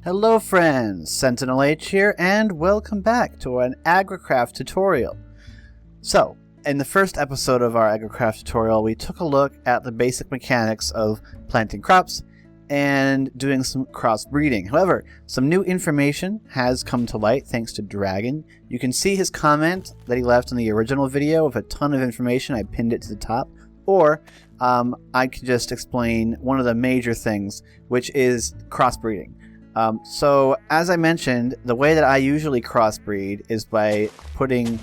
Hello friends, SentinalhMC here, and welcome back to an AgriCraft tutorial. So, in the first episode of our AgriCraft tutorial, we took a look at the basic mechanics of planting crops and doing some crossbreeding. However, some new information has come to light thanks to Dragon. You can see his comment that he left in the original video with a ton of information. I pinned it to the top. Or I could just explain one of the major things, which is crossbreeding. So as I mentioned, the way that I usually crossbreed is by putting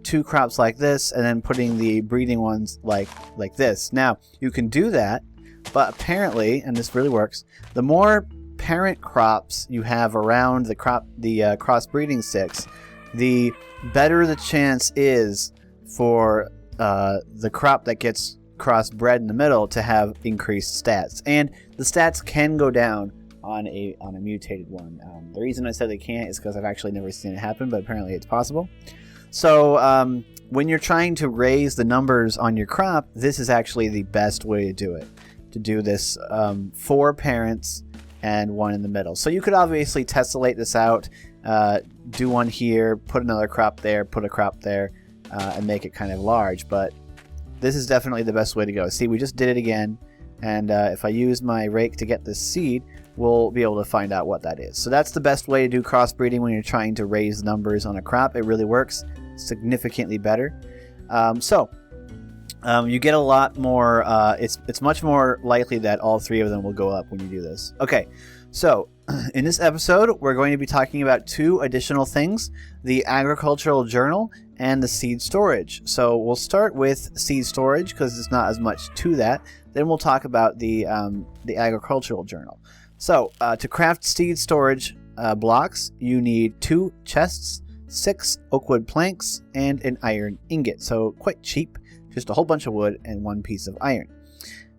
two crops like this and then putting the breeding ones like this. Now, you can do that, but apparently, and this really works, the more parent crops you have around the crossbreeding sticks, the better the chance is for the crop that gets crossbred in the middle to have increased stats. And the stats can go down on a mutated one. The reason I said they can't is because I've actually never seen it happen, but apparently it's possible. So when you're trying to raise the numbers on your crop, this is actually the best way to do it. To do this 4 parents and 1 in the middle. So you could obviously tessellate this out, do one here, put another crop there, put a crop there, and make it kind of large, but this is definitely the best way to go. See, we just did it again, and if I use my rake to get this seed, we'll be able to find out what that is. So that's the best way to do crossbreeding when you're trying to raise numbers on a crop. It really works significantly better. You get a lot more, it's much more likely that all 3 of them will go up when you do this. Okay, so in this episode, we're going to be talking about 2 additional things, the agricultural journal and the seed storage. So we'll start with seed storage because there's not as much to that. Then we'll talk about the agricultural journal. So to craft seed storage blocks, you need 2 chests, 6 oakwood planks, and an iron ingot. So quite cheap, just a whole bunch of wood and 1 piece of iron.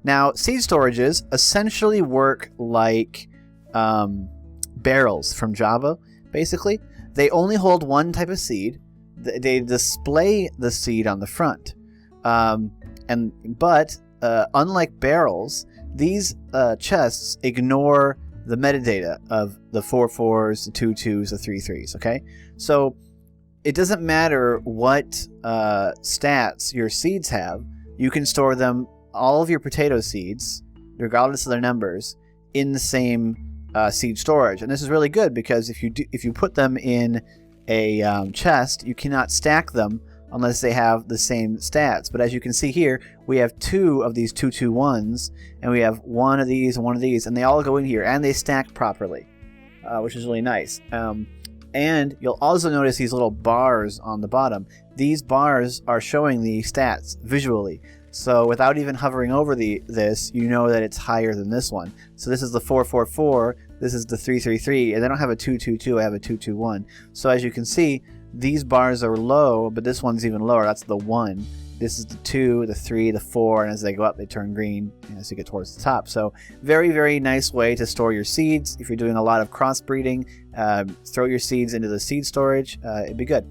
Now, seed storages essentially work like barrels from Java, basically. They only hold 1 type of seed. They display the seed on the front. But unlike barrels, these chests ignore the metadata of the 4 4s, the 2 2s, the 3 3s, okay? So it doesn't matter what stats your seeds have. You can store them, all of your potato seeds, regardless of their numbers, in the same seed storage. And this is really good because if you put them in a chest, you cannot stack them unless they have the same stats. But as you can see here, we have 2 of these 2 2 1s, and we have 1 of these and 1 of these, and they all go in here, and they stack properly, which is really nice. And you'll also notice these little bars on the bottom. These bars are showing the stats visually. So without even hovering over this, you know that it's higher than this one. So this is the 4 4 4, this is the 3 3 3, and they don't have a 2 2 2, I have a 2 2 1. So as you can see, these bars are low, but this one's even lower. That's the 1. This is the 2, the 3, the 4, and as they go up, they turn green as you get towards the top. So very, very nice way to store your seeds. If you're doing a lot of crossbreeding, throw your seeds into the seed storage. It'd be good.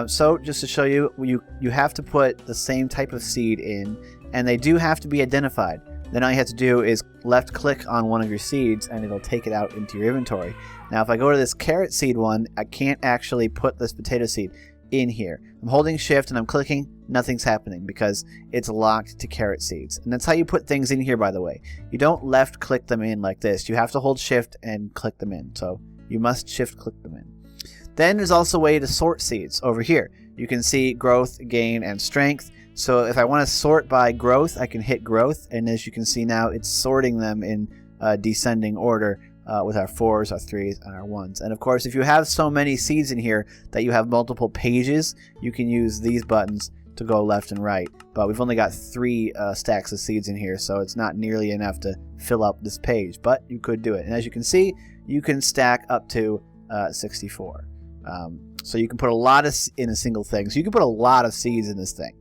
So just to show you, you have to put the same type of seed in, and they do have to be identified. Then all you have to do is left click on one of your seeds and it'll take it out into your inventory. Now if I go to this carrot seed one, I can't actually put this potato seed in here. I'm holding shift and I'm clicking, nothing's happening because it's locked to carrot seeds. And that's how you put things in here, by the way. You don't left click them in like this. You have to hold shift and click them in. So you must shift click them in. Then there's also a way to sort seeds over here. You can see growth, gain, and strength. So if I want to sort by growth, I can hit growth, and as you can see now, it's sorting them in descending order with our 4s, our 3s, and our 1s. And of course, if you have so many seeds in here that you have multiple pages, you can use these buttons to go left and right. But we've only got 3 stacks of seeds in here, so it's not nearly enough to fill up this page, but you could do it. And as you can see, you can stack up to 64. So you can put a lot in a single thing. So you can put a lot of seeds in this thing.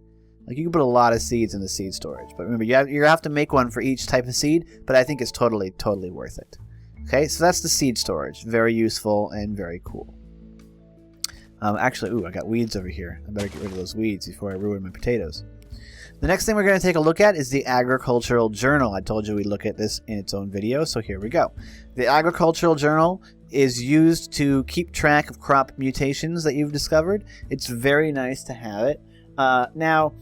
Like you can put a lot of seeds in the seed storage. But remember, you have to make one for each type of seed, but I think it's totally worth it. Okay, so that's the seed storage. Very useful and very cool. Actually, I got weeds over here. I better get rid of those weeds before I ruin my potatoes. The next thing we're going to take a look at is the agricultural journal. I told you we'd look at this in its own video, so here we go. The agricultural journal is used to keep track of crop mutations that you've discovered. It's very nice to have it. Now,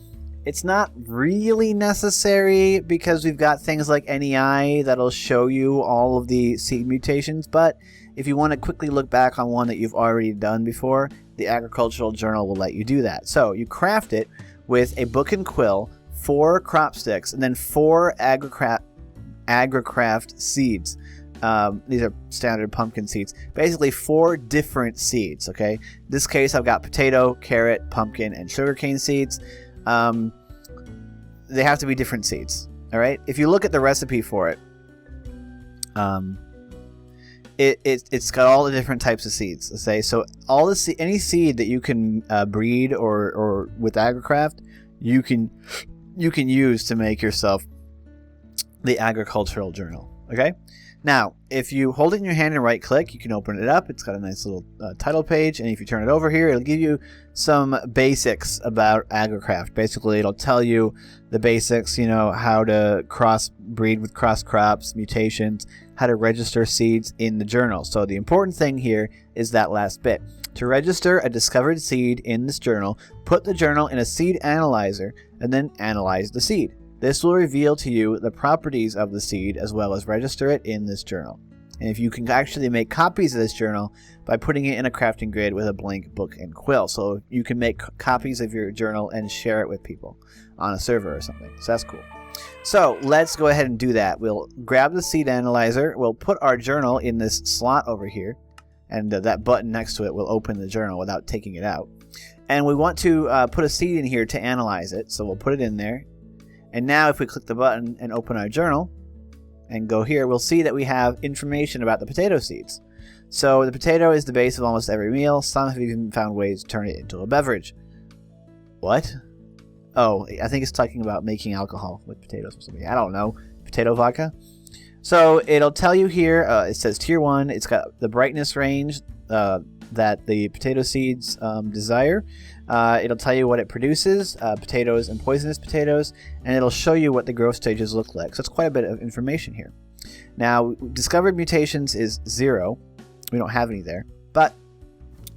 it's not really necessary because we've got things like NEI that'll show you all of the seed mutations, but if you want to quickly look back on one that you've already done before, the agricultural journal will let you do that. So you craft it with a book and quill, 4 crop sticks, and then 4 AgriCraft seeds. These are standard pumpkin seeds. Basically 4 different seeds, okay? In this case, I've got potato, carrot, pumpkin, and sugarcane seeds. They have to be different seeds, all right? If you look at the recipe for it, it's got all the different types of seeds. Let's say so. Any seed that you can breed or with AgriCraft, you can use to make yourself the agricultural journal. Okay. Now, if you hold it in your hand and right click, you can open it up. It's got a nice little title page, and if you turn it over here, it'll give you some basics about AgriCraft. Basically, it'll tell you the basics, you know, how to crossbreed with cross crops, mutations, how to register seeds in the journal. So the important thing here is that last bit. To register a discovered seed in this journal, put the journal in a seed analyzer and then analyze the seed. This will reveal to you the properties of the seed as well as register it in this journal. And if you can actually make copies of this journal by putting it in a crafting grid with a blank book and quill. So you can make copies of your journal and share it with people on a server or something. So that's cool. So let's go ahead and do that. We'll grab the seed analyzer. We'll put our journal in this slot over here. And that button next to it will open the journal without taking it out. And we want to put a seed in here to analyze it. So we'll put it in there. And now if we click the button and open our journal and go here, we'll see that we have information about the potato seeds. So the potato is the base of almost every meal. Some have even found ways to turn it into a beverage. What? Oh, I think it's talking about making alcohol with potatoes or something. I don't know. Potato vodka? So it'll tell you here, it says tier 1. It's got the brightness range that the potato seeds desire. It'll tell you what it produces, potatoes and poisonous potatoes, and it'll show you what the growth stages look like. So it's quite a bit of information here. Now, discovered mutations is 0. We don't have any there, but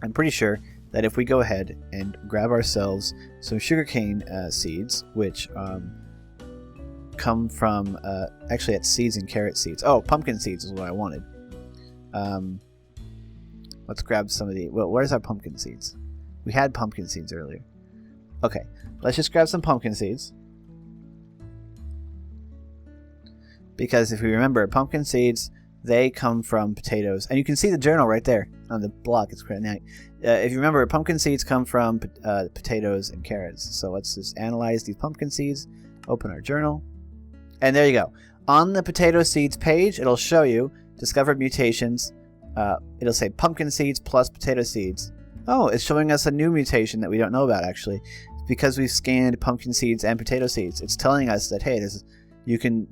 I'm pretty sure that if we go ahead and grab ourselves some sugarcane seeds, which come from, actually it's seeds and carrot seeds. Oh, pumpkin seeds is what I wanted. Let's grab some of the, well, where's our pumpkin seeds? We had pumpkin seeds earlier. Okay, let's just grab some pumpkin seeds. Because if we remember, pumpkin seeds, they come from potatoes. And you can see the journal right there on the block. It's quite nice. If you remember, pumpkin seeds come from potatoes and carrots. So let's just analyze these pumpkin seeds, open our journal. And there you go. On the potato seeds page, it'll show you discovered mutations. It'll say pumpkin seeds plus potato seeds. Oh, it's showing us a new mutation that we don't know about, actually. It's because we've scanned pumpkin seeds and potato seeds. It's telling us that, hey, you can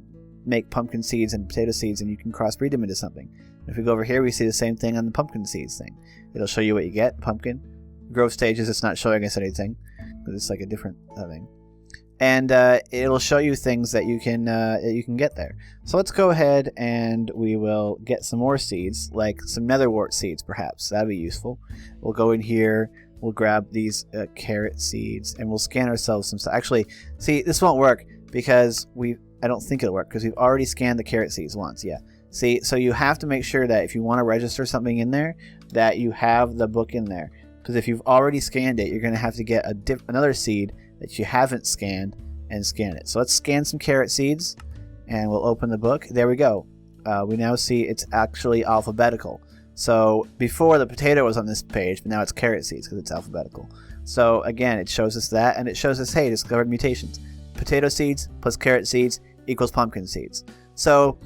make pumpkin seeds and potato seeds and you can crossbreed them into something. If we go over here, we see the same thing on the pumpkin seeds thing. It'll show you what you get, pumpkin. Growth stages, it's not showing us anything, because it's like a different thing. And it'll show you things that you can get there. So let's go ahead and we will get some more seeds, like some netherwort seeds perhaps. That'd be useful. We'll go in here, we'll grab these carrot seeds, and we'll scan ourselves some stuff. Actually, see, this won't work because I don't think it'll work because we've already scanned the carrot seeds once, yeah. See, so you have to make sure that if you want to register something in there, that you have the book in there. Because if you've already scanned it, you're going to have to get another seed that you haven't scanned and scan it. So let's scan some carrot seeds and we'll open the book. There we go. We now see it's actually alphabetical. So before the potato was on this page, but now it's carrot seeds because it's alphabetical. So again, it shows us that, and it shows us, hey, discovered mutations. Potato seeds plus carrot seeds equals pumpkin seeds. So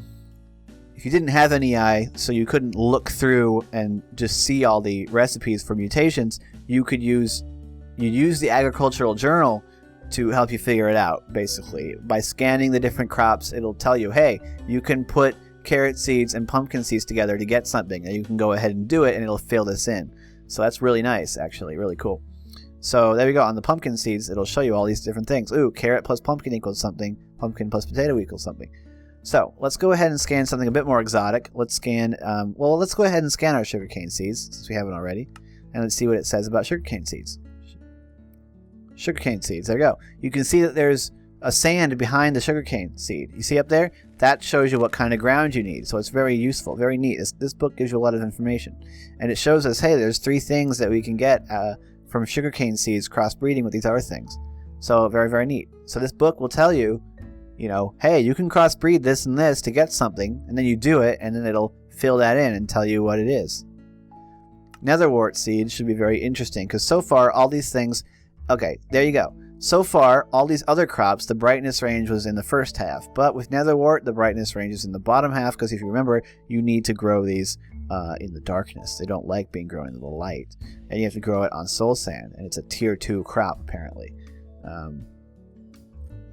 if you didn't have any eye, so you couldn't look through and just see all the recipes for mutations, you'd use the agricultural journal to help you figure it out. Basically, by scanning the different crops, it'll tell you, hey, you can put carrot seeds and pumpkin seeds together to get something, and you can go ahead and do it, and it'll fill this in. So that's really nice, actually, really cool. So there we go. On the pumpkin seeds, it'll show you all these different things. Ooh, carrot plus pumpkin equals something. Pumpkin plus potato equals something. So let's go ahead and scan something a bit more exotic. Let's scan, well, let's go ahead and scan our sugarcane seeds, since we haven't already. And let's see what it says about sugarcane seeds. Sugarcane seeds, there we go. You can see that there's a sand behind the sugarcane seed. You see up there? That shows you what kind of ground you need. So it's very useful, very neat. This book gives you a lot of information. And it shows us, hey, there's 3 things that we can get from sugarcane seeds crossbreeding with these other things. So very, very neat. So this book will tell you, you know, hey, you can crossbreed this and this to get something, and then you do it, and then it'll fill that in and tell you what it is. Netherwort seeds should be very interesting, because so far all these things, okay, there you go. So far, all these other crops, the brightness range was in the first half, but with netherwort, the brightness range is in the bottom half, because if you remember, you need to grow these in the darkness. They don't like being grown in the light, and you have to grow it on soul sand, and it's a tier 2 crop, apparently.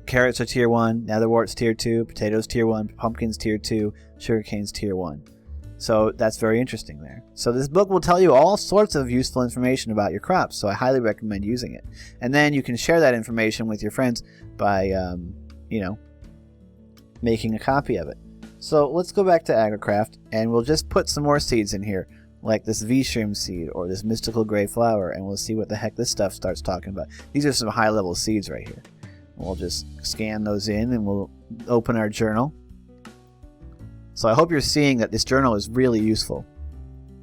Carrots are tier 1, netherwort's tier 2, potatoes tier 1, pumpkins tier 2, sugarcane's tier 1. So that's very interesting there. So this book will tell you all sorts of useful information about your crops, so I highly recommend using it. And then you can share that information with your friends by, you know, making a copy of it. So let's go back to AgriCraft, and we'll just put some more seeds in here, like this V-shroom seed or this mystical gray flower, and we'll see what the heck this stuff starts talking about. These are some high-level seeds right here. We'll just scan those in, and we'll open our journal. So I hope you're seeing that this journal is really useful.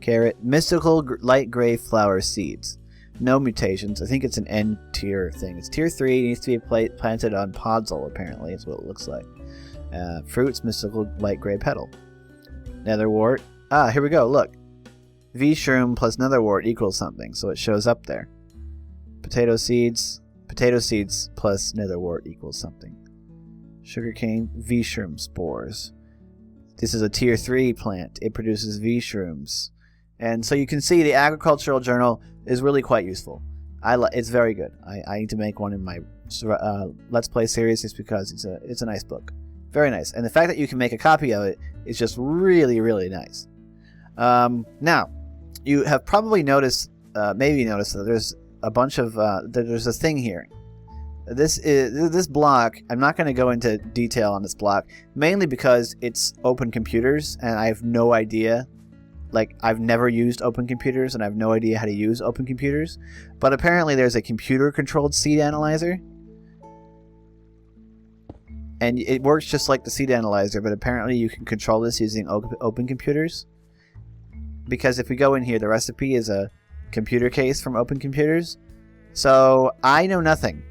Carrot, mystical light gray flower seeds. No mutations. I think it's an N tier thing. It's tier 3. It needs to be planted on podzol, apparently. That's what it looks like. Fruits, mystical light gray petal. Netherwort. Ah, here we go. Look. V-shroom plus netherwort equals something. So it shows up there. Potato seeds plus netherwort equals something. Sugarcane, V-shroom spores. This is a tier 3 plant. It produces V-shrooms. And so you can see the agricultural journal is really quite useful. It's very good. I need to make one in my Let's Play series just because it's a nice book. Very nice. And the fact that you can make a copy of it is just really, really nice. Now, you have probably noticed, maybe noticed that there's a bunch of, there's a thing here. This block, I'm not going to go into detail on this block, mainly because it's open computers, and I have no idea. Like, I've never used open computers, and I have no idea how to use open computers. But apparently there's a computer-controlled seed analyzer. And it works just like the seed analyzer, but apparently you can control this using open computers. Because if we go in here, the recipe is a computer case from open computers. So I know nothing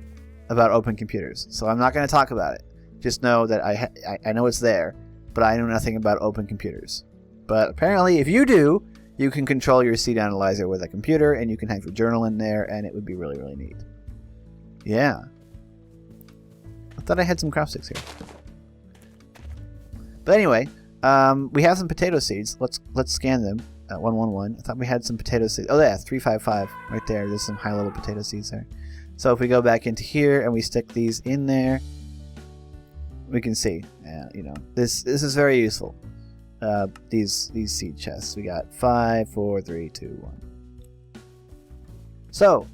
about open computers, so I'm not going to talk about it. Just know that I know it's there, but I know nothing about open computers. But apparently, if you do, you can control your seed analyzer with a computer, and you can have your journal in there, and it would be really, really neat. Yeah. I thought I had some crop sticks here. But anyway, we have some potato seeds. Let's scan them at 111. I thought we had some potato seeds. Oh yeah, 355 right there. There's some high-level potato seeds there. So if we go back into here and we stick these in there, we can see, you know, this is very useful. These seed chests. We got 5, 4, 3, 2, 1. So,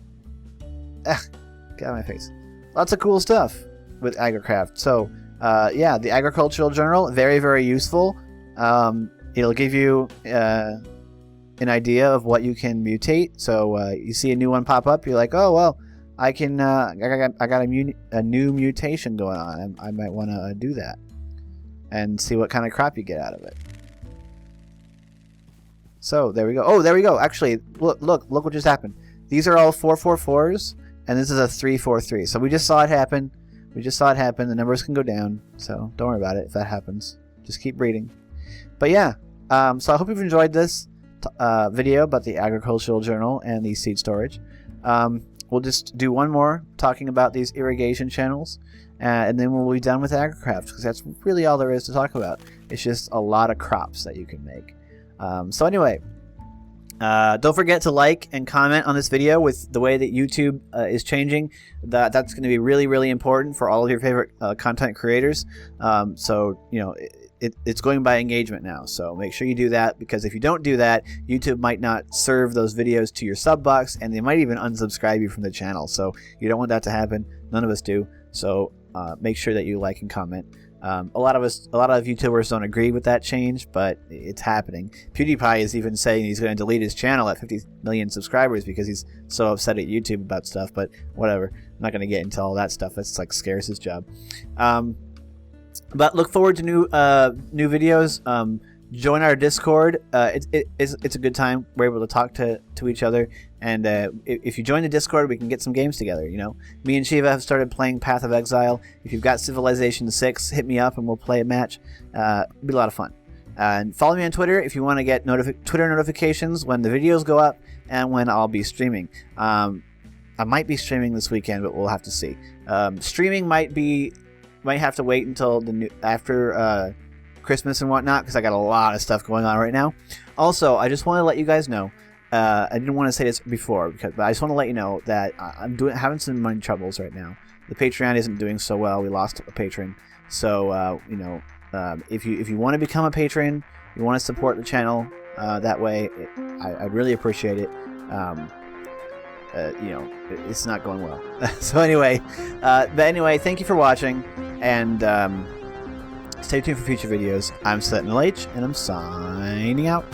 got my face. Lots of cool stuff with AgriCraft. So, yeah, the agricultural journal, very, very useful. It'll give you an idea of what you can mutate. So you see a new one pop up, you're like, oh well. I got a new mutation going on. I might want to do that and see what kind of crop you get out of it. So there we go. Oh, there we go. Actually, look what just happened. These are all 444s, and this is a 343. So we just saw it happen. The numbers can go down, so don't worry about it if that happens. Just keep reading. But yeah, so I hope you've enjoyed this video about the agricultural journal and the seed storage. We'll just do one more talking about these irrigation channels, and then we'll be done with AgriCraft, because that's really all there is to talk about. It's just a lot of crops that you can make. So anyway, don't forget to like and comment on this video. With the way that YouTube is changing, that's going to be really, really important for all of your favorite content creators. So, you know, it's going by engagement now. So make sure you do that, because if you don't do that, YouTube might not serve those videos to your sub box, and they might even unsubscribe you from the channel. So you don't want that to happen. None of us do. So make sure that you like and comment. A lot of YouTubers don't agree with that change, but it's happening. PewDiePie is even saying he's going to delete his channel at 50 million subscribers because he's so upset at YouTube about stuff. But whatever, I'm not going to get into all that stuff. That's like scares his job. But look forward to new videos. Join our Discord. It's a good time. We're able to talk to each other, and if you join the Discord, we can get some games together. You know, me and Shiva have started playing Path of Exile. If you've got Civilization 6, hit me up and we'll play a match. It'll be a lot of fun. And follow me on Twitter if you want to get Twitter notifications when the videos go up and when I'll be streaming. I might be streaming this weekend, but we'll have to see. Streaming might have to wait until after Christmas and whatnot, because I got a lot of stuff going on right now. Also, I just want to let you guys know, I didn't want to say this before, but I just want to let you know that I'm having some money troubles right now. The Patreon isn't doing so well. We lost a patron. So you know, if you want to become a patron, you want to support the channel that way, I'd really appreciate it. You know, it's not going well. So anyway, thank you for watching, and stay tuned for future videos. I'm SentinalH, and I'm signing out.